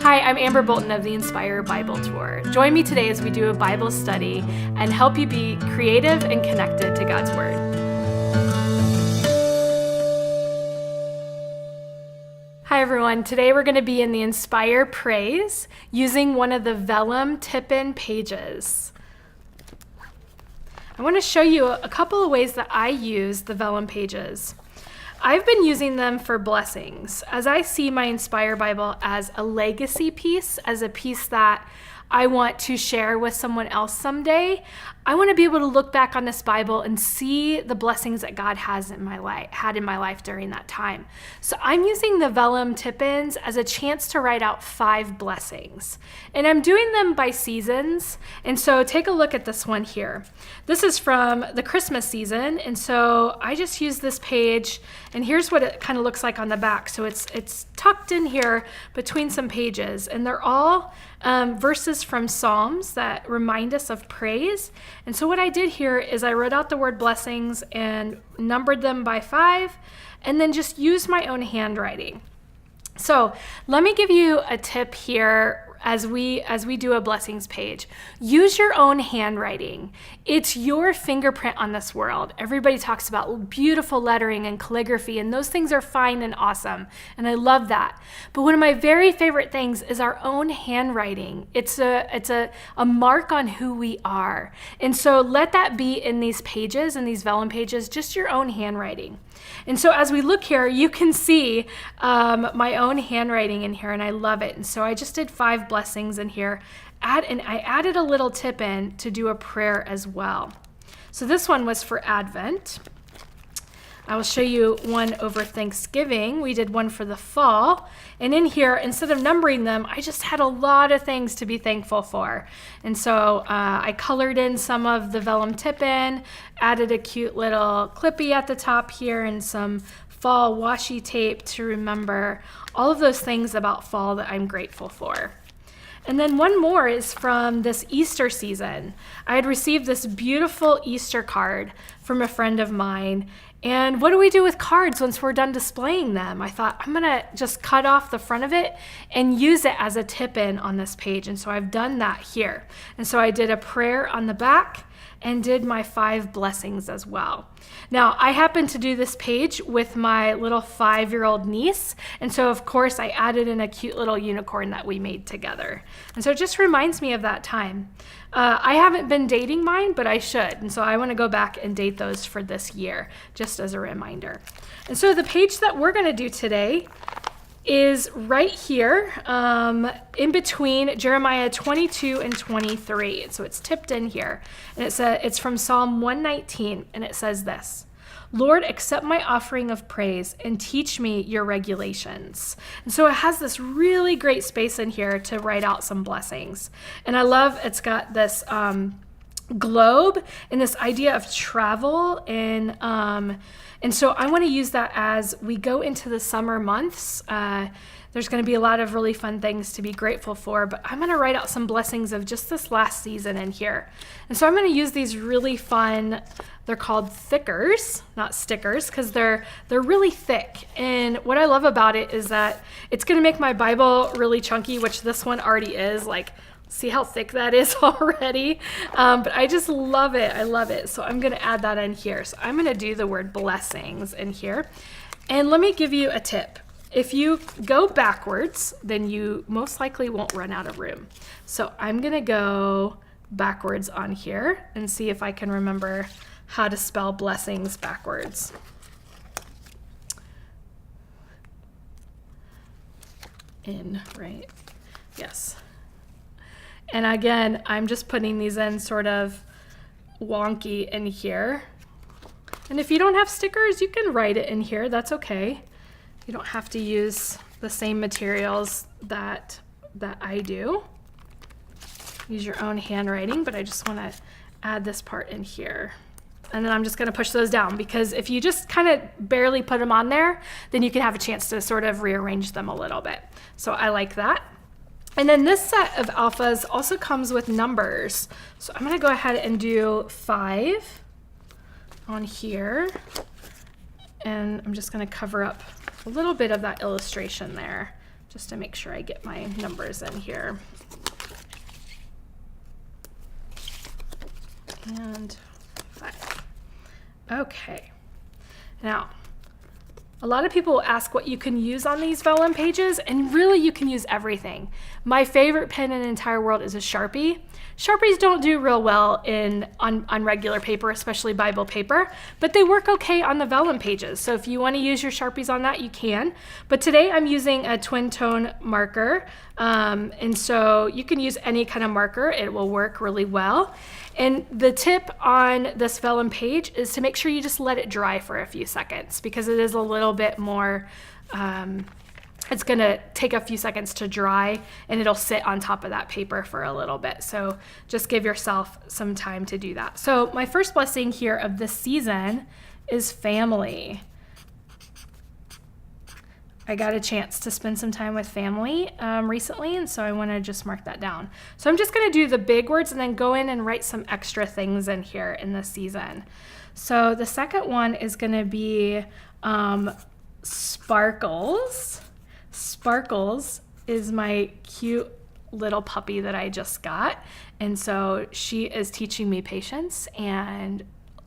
Hi, I'm Amber Bolton of the Inspire Bible Tour. Join me today as we do a Bible study and help you be creative and connected to God's Word. Hi everyone, today we're going to be in the Inspire Praise using one of the Vellum tip-in pages. I want to show you a couple of ways that I use the Vellum pages. I've been using them for blessings, as I see my Inspire Bible as a legacy piece, as a piece that I want to share with someone else someday. I want to be able to look back on this Bible and see the blessings that God had in my life during that time. So I'm using the Vellum tip-ins as a chance to write out 5 blessings. And I'm doing them by seasons. And so take a look at this one here. This is from the Christmas season. And so I just use this page, and here's what it kind of looks like on the back. So it's tucked in here between some pages, and they're all verses from Psalms that remind us of praise. And so what I did here is I wrote out the word blessings and numbered them by 5, and then just used my own handwriting. So let me give you a tip here as we do a blessings page. Use your own handwriting. It's your fingerprint on this world. Everybody talks about beautiful lettering and calligraphy, and those things are fine and awesome, and I love that. But one of my very favorite things is our own handwriting. It's a mark on who we are. And so let that be in these pages, in these Vellum pages, just your own handwriting. And so as we look here, you can see my own handwriting in here, and I love it. And so I just did 5 blessings in here, and I added a little tip in to do a prayer as well. So this one was for Advent. I will show you one over Thanksgiving. We did one for the fall. And in here, instead of numbering them, I just had a lot of things to be thankful for. And so I colored in some of the Vellum tip-in, added a cute little clippy at the top here, and some fall washi tape to remember all of those things about fall that I'm grateful for. And then one more is from this Easter season. I had received this beautiful Easter card from a friend of mine. And what do we do with cards once we're done displaying them? I thought, I'm gonna just cut off the front of it and use it as a tip-in on this page. And so I've done that here. And so I did a prayer on the back and did my 5 blessings as well. Now, I happen to do this page with my little 5-year-old niece. And so of course I added in a cute little unicorn that we made together. And so it just reminds me of that time. I haven't been dating mine, but I should. And so I want to go back and date those for this year, just as a reminder. And so the page that we're going to do today is right here in between Jeremiah 22 and 23. So it's tipped in here. And it's from Psalm 119, and it says this: Lord, accept my offering of praise and teach me your regulations. And so it has this really great space in here to write out some blessings. And I love it's got this globe and this idea of travel, and so I want to use that as we go into the summer months. There's going to be a lot of really fun things to be grateful for, but I'm going to write out some blessings of just this last season in here. And so I'm going to use these really fun, they're called thickers, not stickers, because they're really thick. And what I love about it is that it's going to make my Bible really chunky, which this one already is. Like, see how thick that is already? But I just love it. I love it. So I'm going to add that in here. So I'm going to do the word blessings in here. And let me give you a tip. If you go backwards, then you most likely won't run out of room. So I'm going to go backwards on here and see if I can remember how to spell blessings backwards. In, right? Yes. And again, I'm just putting these in sort of wonky in here. And if you don't have stickers, you can write it in here. That's okay. You don't have to use the same materials that I do. Use your own handwriting, but I just want to add this part in here. And then I'm just going to push those down, because if you just kind of barely put them on there, then you can have a chance to sort of rearrange them a little bit. So I like that. And then this set of alphas also comes with numbers. So I'm going to go ahead and do 5 on here. And I'm just going to cover up a little bit of that illustration there, just to make sure I get my numbers in here. And 5. Okay. Now, a lot of people will ask what you can use on these vellum pages, and really you can use everything. My favorite pen in the entire world is a Sharpie. Sharpies don't do real well on regular paper, especially Bible paper, but they work okay on the vellum pages. So if you want to use your Sharpies on that, you can. But today I'm using a twin tone marker, and so you can use any kind of marker. It will work really well. And the tip on this vellum page is to make sure you just let it dry for a few seconds, because it is a little bit more, it's gonna take a few seconds to dry, and it'll sit on top of that paper for a little bit. So just give yourself some time to do that. So my first blessing here of this season is family. I got a chance to spend some time with family recently, and so I want to just mark that down. So I'm just going to do the big words and then go in and write some extra things in here in this season. So the second one is going to be Sparkles. Sparkles is my cute little puppy that I just got, and so she is teaching me patience and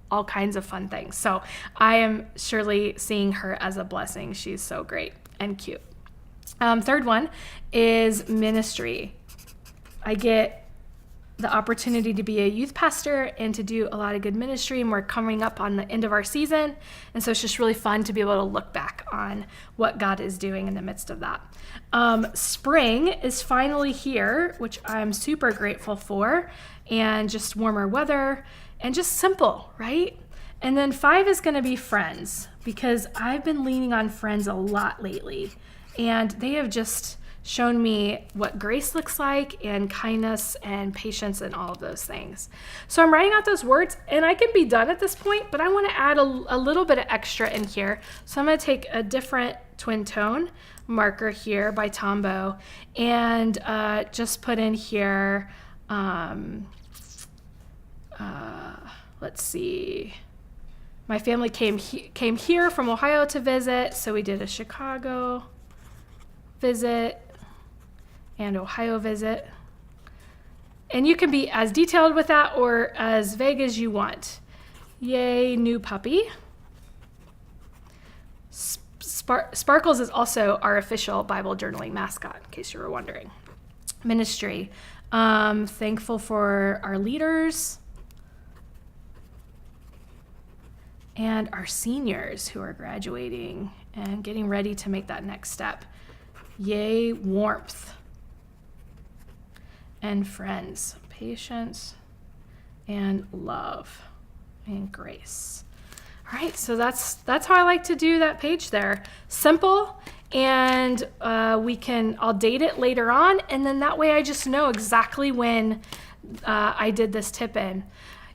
all kinds of fun things. So I am surely seeing her as a blessing. She's so great and cute. Third one is ministry. I get the opportunity to be a youth pastor and to do a lot of good ministry, and we're coming up on the end of our season, and so it's just really fun to be able to look back on what God is doing in the midst of that. Spring is finally here, which I'm super grateful for, and just warmer weather and just simple, right? And then 5 is going to be friends, because I've been leaning on friends a lot lately, and they have just shown me what grace looks like, and kindness and patience and all of those things. So I'm writing out those words, and I can be done at this point, but I want to add a little bit of extra in here. So I'm going to take a different twin tone marker here by Tombow and just put in here, let's see. My family came here from Ohio to visit, so we did a Chicago visit and Ohio visit. And you can be as detailed with that or as vague as you want. Yay, new puppy. Sparkles is also our official Bible journaling mascot, in case you were wondering. Ministry. Thankful for our leaders and our seniors who are graduating and getting ready to make that next step. Yay, warmth. And friends, patience and love and grace. All right, so that's how I like to do that page there. Simple, and I'll date it later on, and then that way I just know exactly when I did this tip-in.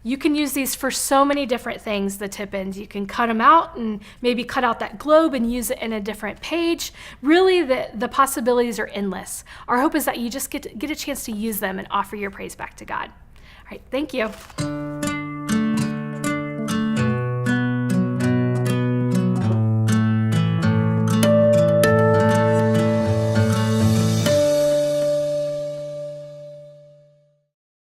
You can use these for so many different things, the tip-ins. You can cut them out and maybe cut out that globe and use it in a different page. Really, the possibilities are endless. Our hope is that you just get a chance to use them and offer your praise back to God. All right, thank you.